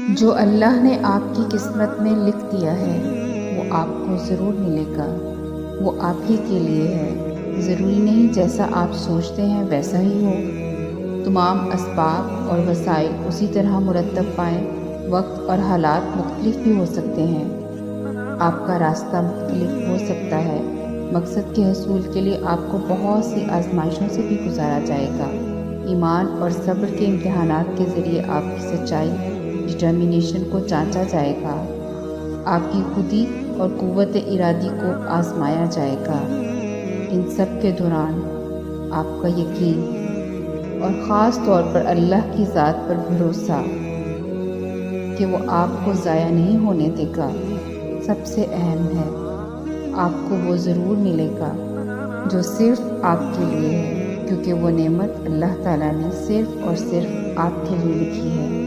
جو اللہ نے آپ کی قسمت میں لکھ دیا ہے وہ آپ کو ضرور ملے گا، وہ آپ ہی کے لیے ہے۔ ضروری نہیں جیسا آپ سوچتے ہیں ویسا ہی ہو۔ تمام اسباب اور وسائل اسی طرح مرتب پائیں، وقت اور حالات مختلف بھی ہو سکتے ہیں، آپ کا راستہ مختلف ہو سکتا ہے، مقصد کے حصول کے لیے آپ کو بہت سی آزمائشوں سے بھی گزارا جائے گا۔ ایمان اور صبر کے امتحانات کے ذریعے آپ کی سچائی، ڈٹرمنیشن کو جانچا جائے گا، آپ کی خودی اور قوت ارادی کو آزمایا جائے گا۔ ان سب کے دوران آپ کا یقین اور خاص طور پر اللہ کی ذات پر بھروسہ کہ وہ آپ کو ضائع نہیں ہونے دے گا سب سے اہم ہے۔ آپ کو وہ ضرور ملے گا جو صرف آپ کے لیے ہے، کیونکہ وہ نعمت اللہ تعالیٰ نے صرف اور صرف آپ کے لیے لکھی ہے۔